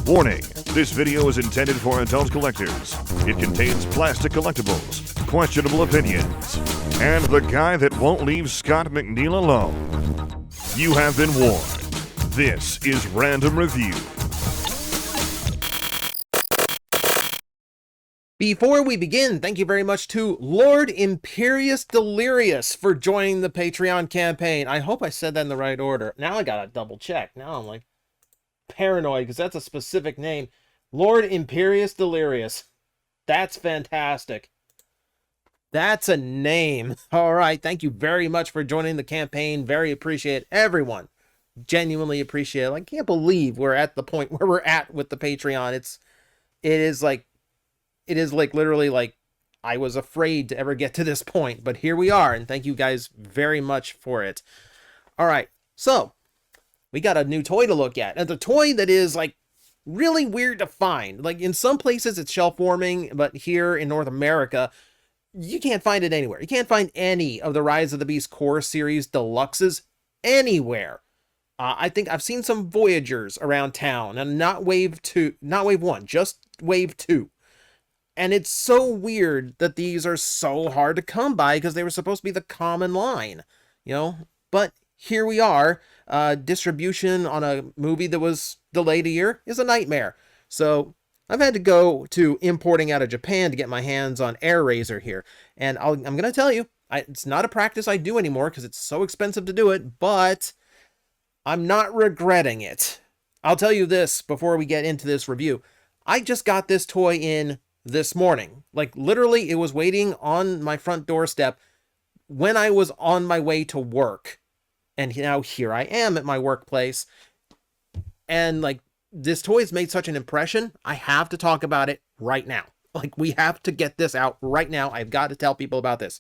Warning, this video is intended for adult collectors. It contains plastic collectibles, questionable opinions, and the guy that won't leave Scott McNeil alone. You have been warned. This is Random Review. Before we begin, thank you very much to Lord Imperious Delirious for joining the Patreon campaign. I hope I said that in the right order. Now I gotta double check. Now I'm like paranoid because that's a specific name. Lord Imperious Delirious. That's fantastic. That's a name. All right. Thank you very much for joining the campaign. Very appreciate everyone. Genuinely appreciate it. I can't believe we're at the point where we're at with the Patreon. It is like literally like I was afraid to ever get to this point, but here we are, and thank you guys very much for it. All right, so we got a new toy to look at, and the toy that is like really weird to find. Like in some places it's shelf warming, but here in North America, you can't find it anywhere. You can't find any of the Rise of the Beast Core Series Deluxes anywhere. I think I've seen some Voyagers around town, and not Wave 1, just Wave 2. And it's so weird that these are so hard to come by because they were supposed to be the common line, you know? But here we are. Distribution on a movie that was delayed a year is a nightmare. So I've had to go to importing out of Japan to get my hands on Airazor here. And I'm going to tell you, it's not a practice I do anymore because it's so expensive to do it, but I'm not regretting it. I'll tell you this before we get into this review. I just got this toy in this morning. Like literally it was waiting on my front doorstep when I was on my way to work. And now here I am at my workplace. And like this toy has made such an impression. I have to talk about it right now. Like we have to get this out right now. I've got to tell people about this.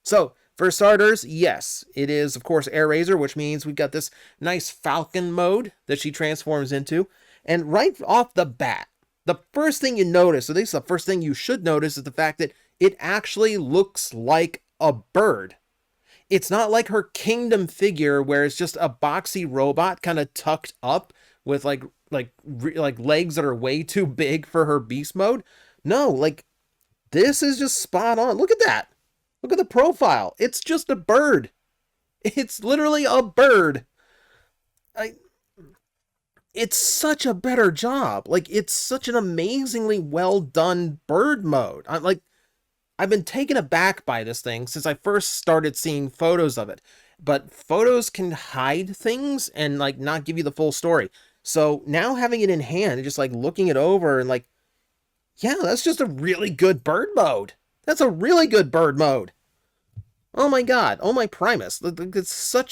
So for starters, yes, it is of course Airazor, which means we've got this nice Falcon mode that she transforms into. And right off the bat, the first thing you notice, at least the first thing you should notice, is the fact that it actually looks like a bird. It's not like her Kingdom figure where it's just a boxy robot kind of tucked up with like legs that are way too big for her beast mode. No, like this is just spot on. Look at that. Look at the profile. It's just a bird. It's literally a bird. It's such a better job. Like, it's such an amazingly well done bird mode. I've been taken aback by this thing since I first started seeing photos of it. But photos can hide things and like not give you the full story. So now having it in hand and just like looking it over and like, yeah, that's just a really good bird mode. That's a really good bird mode. Oh my God. Oh my Primus. It's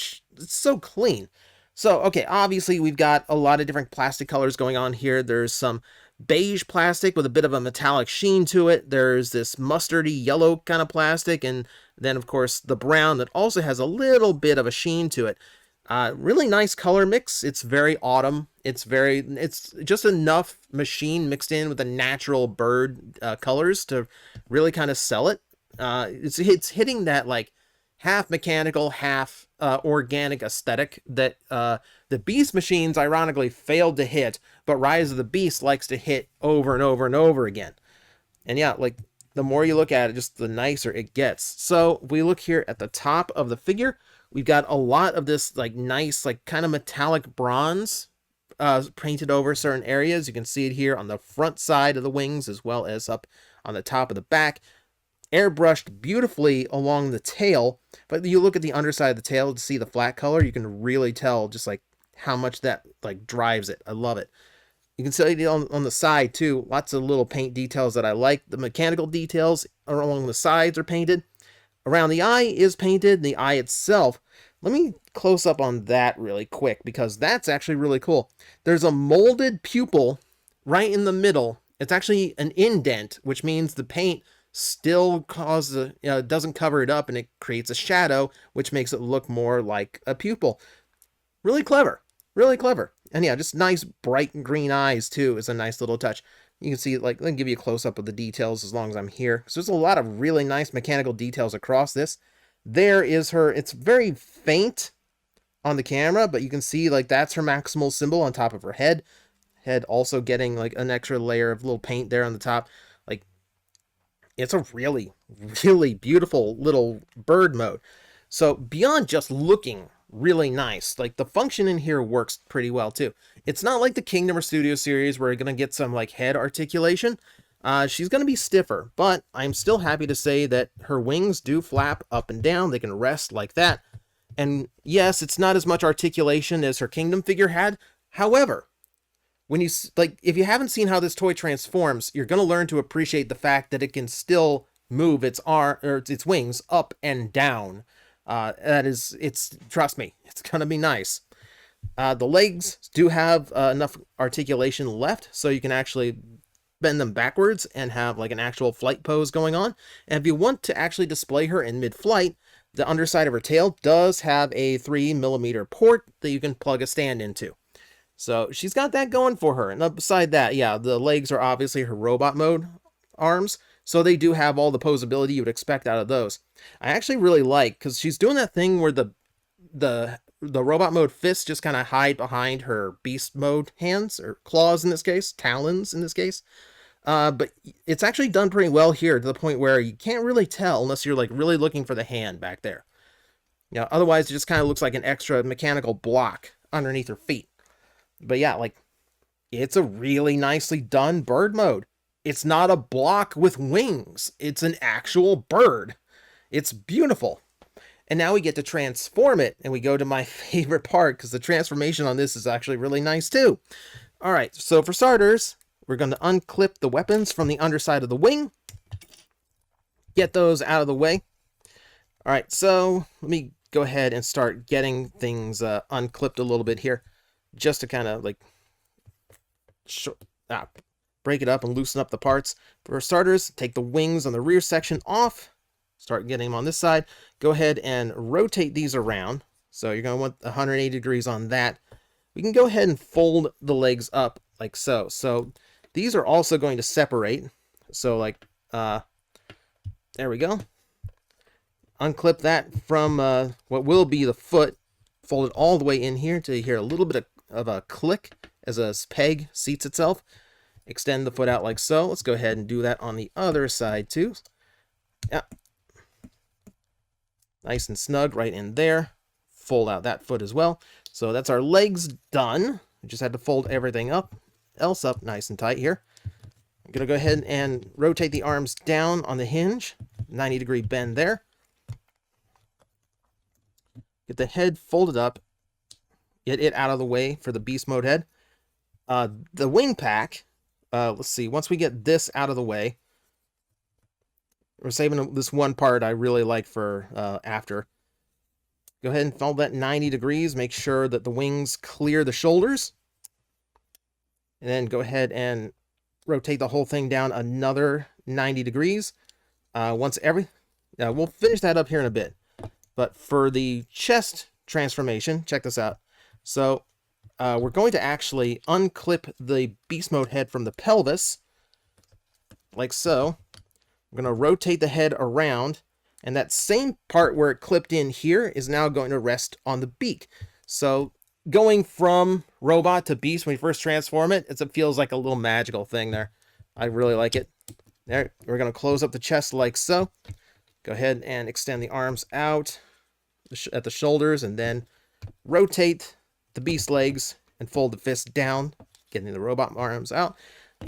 so clean. So, okay, obviously we've got a lot of different plastic colors going on here. There's some beige plastic with a bit of a metallic sheen to it. There's this mustardy yellow kind of plastic, and then, of course, the brown that also has a little bit of a sheen to it. Really nice color mix. It's very autumn. It's just enough machine mixed in with the natural bird colors to really kind of sell it. It's hitting that, like, half mechanical, half organic aesthetic that the Beast machines ironically failed to hit, but Rise of the Beast likes to hit over and over and over again. And yeah, like the more you look at it, just the nicer it gets. So if we look here at the top of the figure, we've got a lot of this like nice, like kind of metallic bronze painted over certain areas. You can see it here on the front side of the wings as well as up on the top of the back. Airbrushed beautifully along the tail, but you look at the underside of the tail to see the flat color, you can really tell just like how much that like drives it. I love it. You can see it on the side too, lots of little paint details that I like. The mechanical details along the sides are painted. Around the eye is painted, the eye itself. Let me close up on that really quick because that's actually really cool. There's a molded pupil right in the middle. It's actually an indent, which means the paint still doesn't cover it up, and it creates a shadow, which makes it look more like a pupil. Really clever, really clever. And yeah, just nice bright green eyes too is a nice little touch. You can see, like, let me give you a close-up of the details as long as I'm here. So there's a lot of really nice mechanical details across this. There is her, it's very faint on the camera, but you can see, like, that's her maximal symbol on top of her head. head also getting like an extra layer of little paint there on the top. Like, it's a really, really beautiful little bird mode. So beyond just looking really nice, like the function in here works pretty well too. It's not like the Kingdom or Studio series where you're going to get some like head articulation. She's going to be stiffer, but I'm still happy to say that her wings do flap up and down. They can rest like that. And yes, it's not as much articulation as her Kingdom figure had. However, when you like, if you haven't seen how this toy transforms, you're going to learn to appreciate the fact that it can still move its arm or its wings up and down. Trust me, it's going to be nice. The legs do have enough articulation left, so you can actually bend them backwards and have like an actual flight pose going on. And if you want to actually display her in mid-flight, the underside of her tail does have a 3mm port that you can plug a stand into. So she's got that going for her. And beside that, yeah, the legs are obviously her robot mode arms. So they do have all the posability you would expect out of those. I actually really like, because she's doing that thing where the robot mode fists just kind of hide behind her beast mode hands, or claws in this case, talons in this case. But it's actually done pretty well here, to the point where you can't really tell unless you're like really looking for the hand back there. You know, otherwise it just kind of looks like an extra mechanical block underneath her feet. But yeah, like, it's a really nicely done bird mode. It's not a block with wings. It's an actual bird. It's beautiful. And now we get to transform it, and we go to my favorite part, because the transformation on this is actually really nice too. All right, so for starters, we're going to unclip the weapons from the underside of the wing. Get those out of the way. All right, so let me go ahead and start getting things unclipped a little bit here, just to kind of like break it up and loosen up the parts. For starters, take the wings on the rear section off. Start getting them on this side. Go ahead and rotate these around. So you're going to want 180 degrees on that. We can go ahead and fold the legs up like so. So these are also going to separate. So like, there we go. Unclip that from what will be the foot. Fold it all the way in here till you hear a little bit of a click as a peg seats itself. Extend the foot out like so. Let's go ahead and do that on the other side too. Yeah. Nice and snug right in there. Fold out that foot as well. So that's our legs done. We just had to fold everything else up nice and tight here. I'm going to go ahead and rotate the arms down on the hinge. 90-degree bend there. Get the head folded up. Get it out of the way for the beast mode head. The wing pack, let's see, once we get this out of the way, we're saving this one part I really like for after. Go ahead and fold that 90 degrees. Make sure that the wings clear the shoulders. And then go ahead and rotate the whole thing down another 90 degrees. We'll finish that up here in a bit. But for the chest transformation, check this out. So we're going to actually unclip the beast mode head from the pelvis, like so. We're going to rotate the head around, and that same part where it clipped in here is now going to rest on the beak. So going from robot to beast when you first transform it, it feels like a little magical thing there. I really like it. There, we're going to close up the chest like so. Go ahead and extend the arms out at the shoulders, and then rotate the beast legs and fold the fist down, getting the robot arms out.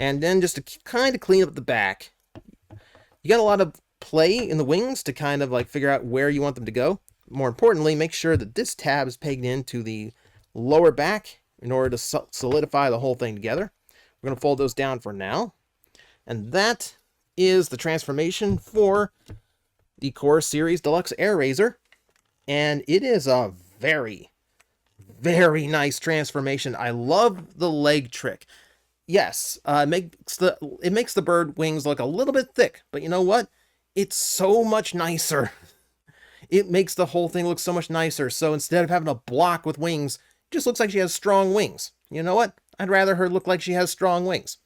And then just to kind of clean up the back, you got a lot of play in the wings to kind of like figure out where you want them to go. More importantly, make sure that this tab is pegged into the lower back in order to solidify the whole thing together. We're going to fold those down for now. And that is the transformation for the Core Series Deluxe Airazor. And it is a very, very nice transformation. I love the leg trick. Yes, it makes the bird wings look a little bit thick, but you know what? It's so much nicer. It makes the whole thing look so much nicer. So instead of having a block with wings, it just looks like she has strong wings. You know what? I'd rather her look like she has strong wings.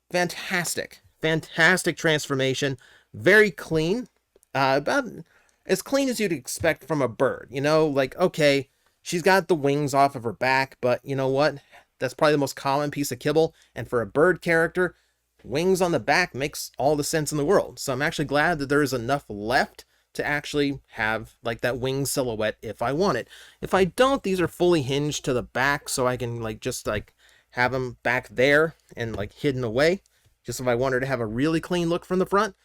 Fantastic. Fantastic transformation. Very clean. About as clean as you'd expect from a bird. You know, like, okay, she's got the wings off of her back, but you know what? That's probably the most common piece of kibble. And for a bird character, wings on the back makes all the sense in the world. So I'm actually glad that there is enough left to actually have like that wing silhouette if I want it. If I don't, these are fully hinged to the back, so I can like just like have them back there and like hidden away, just if I wanted to have a really clean look from the front.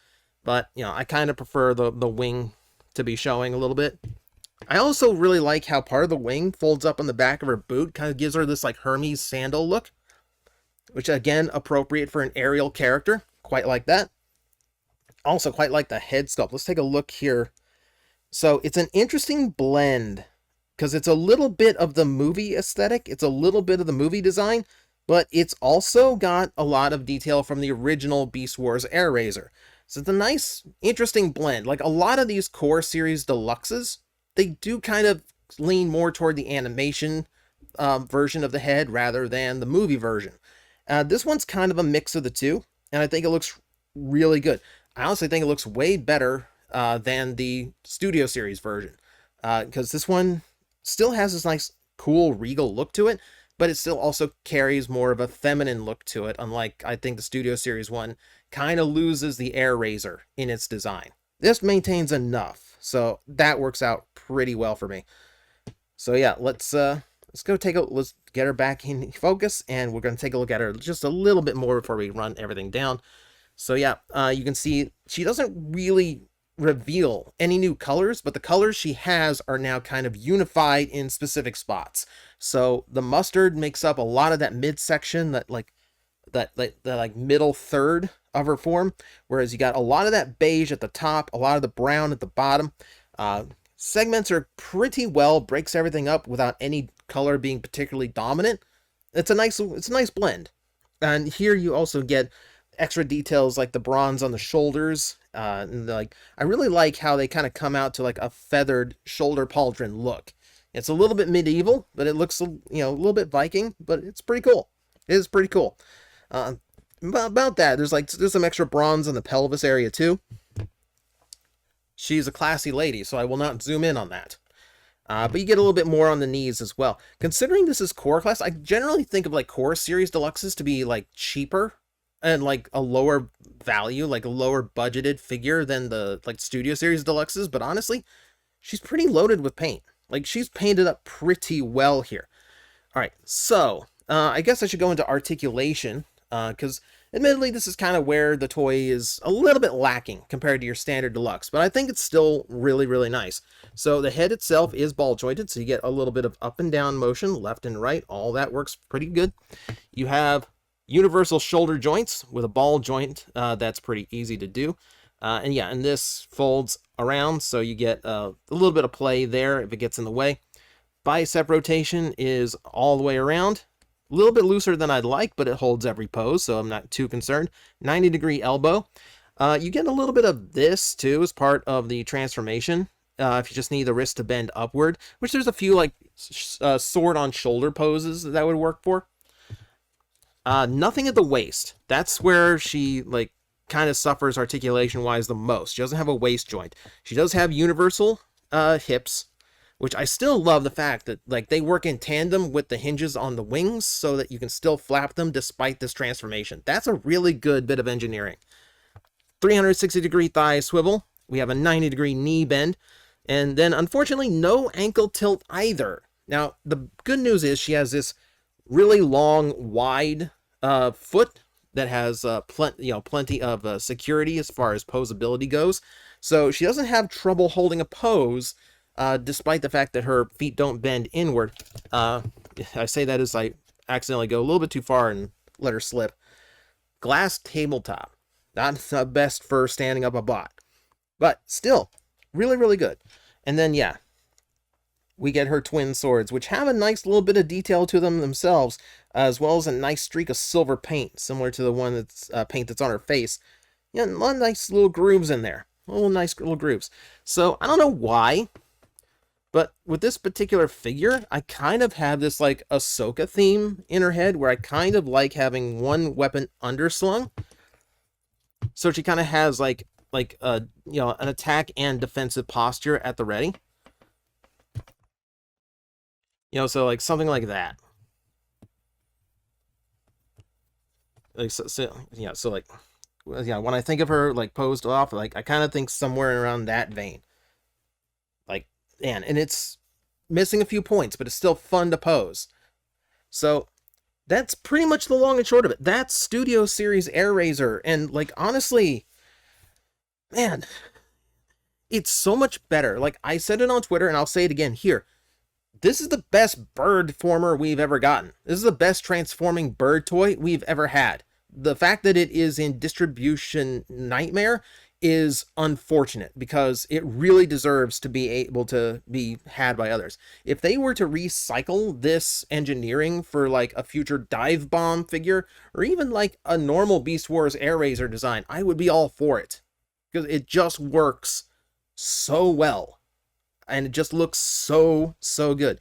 But you know, I kind of prefer the wing to be showing a little bit. I also really like how part of the wing folds up on the back of her boot, kind of gives her this like Hermes sandal look, which again, appropriate for an aerial character. Quite like that. Also quite like the head sculpt. Let's take a look here. So it's an interesting blend because it's a little bit of the movie aesthetic. It's a little bit of the movie design, but it's also got a lot of detail from the original Beast Wars Airazor. So it's a nice, interesting blend. Like a lot of these Core Series Deluxes, they do kind of lean more toward the animation version of the head rather than the movie version. This one's kind of a mix of the two, and I think it looks really good. I honestly think it looks way better than the Studio Series version, because this one still has this nice, cool, regal look to it, but it still also carries more of a feminine look to it, unlike, I think, the Studio Series one kind of loses the Airazor in its design. This maintains enough, so that works out pretty well for me. So yeah, let's go let's get her back in focus, and we're going to take a look at her just a little bit more before we run everything down. So yeah, you can see she doesn't really reveal any new colors, but the colors she has are now kind of unified in specific spots. So the mustard makes up a lot of that midsection, that middle third of her form, whereas you got a lot of that beige at the top, a lot of the brown at the bottom. Segments are pretty well, breaks everything up without any color being particularly dominant. It's a nice blend. And here you also get extra details like the bronze on the shoulders. And like, I really like how they kind of come out to like a feathered shoulder pauldron look. It's a little bit medieval, but it looks, you know, a little bit Viking, but it's pretty cool. It is pretty cool. About that, there's some extra bronze on the pelvis area too. She's a classy lady, so I will not zoom in on that. But you get a little bit more on the knees as well. Considering this is core class, I generally think of like Core Series Deluxes to be like cheaper and like a lower value, like a lower budgeted figure than the like Studio Series Deluxes. But honestly, she's pretty loaded with paint. Like she's painted up pretty well here. All right, so I guess I should go into articulation because admittedly, this is kind of where the toy is a little bit lacking compared to your standard deluxe, but I think it's still really, really nice. So the head itself is ball jointed, so you get a little bit of up and down motion, left and right. All that works pretty good. You have universal shoulder joints with a ball joint. That's pretty easy to do. And yeah, and this folds around, so you get a little bit of play there if it gets in the way. Bicep rotation is all the way around. A little bit looser than I'd like, but it holds every pose, so I'm not too concerned. 90-degree elbow. You get a little bit of this, too, as part of the transformation. If you just need the wrist to bend upward, which there's a few, like, sword on shoulder poses that would work for. Nothing at the waist. That's where she, like, kind of suffers articulation-wise the most. She doesn't have a waist joint. She does have universal hips, which I still love the fact that like they work in tandem with the hinges on the wings so that you can still flap them despite this transformation. That's a really good bit of engineering. 360-degree thigh swivel. We have a 90-degree knee bend. And then unfortunately no ankle tilt either. Now the good news is she has this really long, wide foot that has plenty of security as far as posability goes. So she doesn't have trouble holding a pose despite the fact that her feet don't bend inward. I say that as I accidentally go a little bit too far and let her slip. Glass tabletop. Not the best for standing up a bot. But still, really, really good. And then, yeah, we get her twin swords, which have a nice little bit of detail to them themselves, as well as a nice streak of silver paint, similar to the one that's paint that's on her face. Yeah, a lot of nice little grooves in there. Nice little grooves. So, I don't know why, but with this particular figure, I kind of have this like Ahsoka theme in her head where I kind of like having one weapon underslung. So she kind of has like an attack and defensive posture at the ready. So like something like that. Like, so like, yeah, when I think of her like posed off, like I kind of think somewhere around that vein. Like, and it's missing a few points, but it's still fun to pose. So that's pretty much the long and short of it. That's Studio Series Airazor, and like honestly, man, it's so much better. Like I said it on Twitter, and I'll say it again here. This is the best bird former we've ever gotten. This is the best transforming bird toy we've ever had. The fact that it is in distribution nightmare is unfortunate because it really deserves to be able to be had by others. If they were to recycle this engineering for like a future dive bomb figure or even like a normal Beast Wars Airazor design, I would be all for it because it just works so well. And it just looks so good.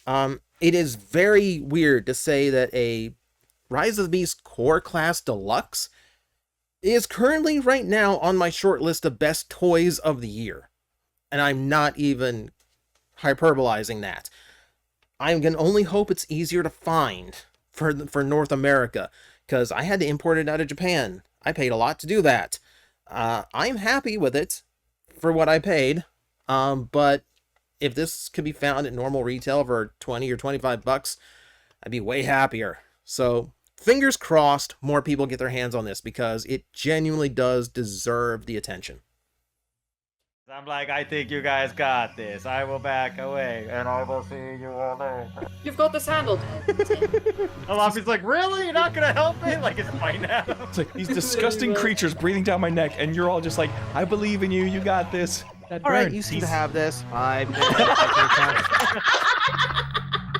It is very weird to say that a Rise of the Beast Core Class Deluxe is currently right now on my short list of best toys of the year. And I'm not even hyperbolizing that. I can only hope it's easier to find for North America, because I had to import it out of Japan. I paid a lot to do that. I'm happy with it for what I paid. But if this could be found at normal retail for 20 or 25 bucks, I'd be way happier. So fingers crossed more people get their hands on this because it genuinely does deserve the attention. I'm like, I think you guys got this. I will back away, and I will see you all later. You've got this handled. Alafi's like, really? You're not gonna help me? Like, it's fine now. It's like these disgusting creatures breathing down my neck, and you're all just like, I believe in you. You got this. All right, you seem to have this. 5 minutes.